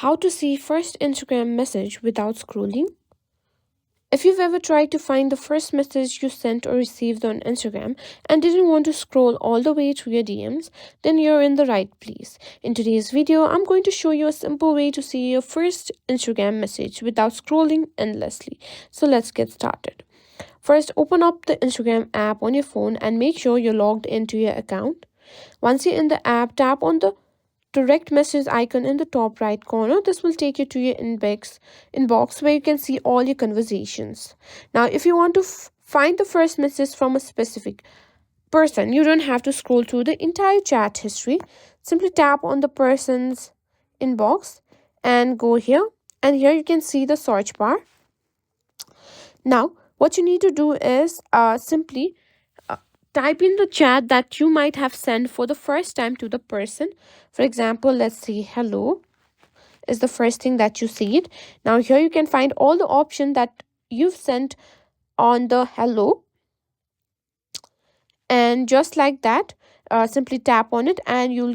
How to see first Instagram message without scrolling. If you've ever tried to find the first message you sent or received on Instagram and didn't want to scroll all the way through your DMs, then you're in the right place. In today's video, I'm going to show you a simple way to see your first Instagram message without scrolling endlessly. So let's get started. First, open up the Instagram app on your phone and make sure you're logged into your account. Once you're in the app, tap on the direct message icon in the top right corner. This will take you to your inbox where you can see all your conversations. Now, if you want to find the first message from a specific person, you don't have to scroll through the entire chat history. Simply tap on the person's inbox and go here. And here you can see the search bar. Now, what you need to do is simply type in the chat that you might have sent for the first time to the person. For example, let's see, hello is the first thing that you see it. Now here you can find all the options that you've sent on the hello, and just like that, simply tap on it and you'll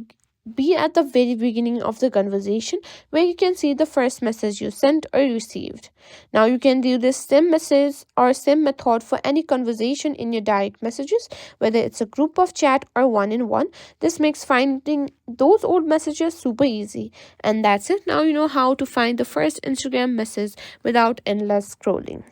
be at the very beginning of the conversation where you can see the first message you sent or received. Now you can do this same message or same method for any conversation in your direct messages, whether it's a group of chat or one-in-one. This makes finding those old messages super easy. And that's it. Now you know how to find the first Instagram message without endless scrolling.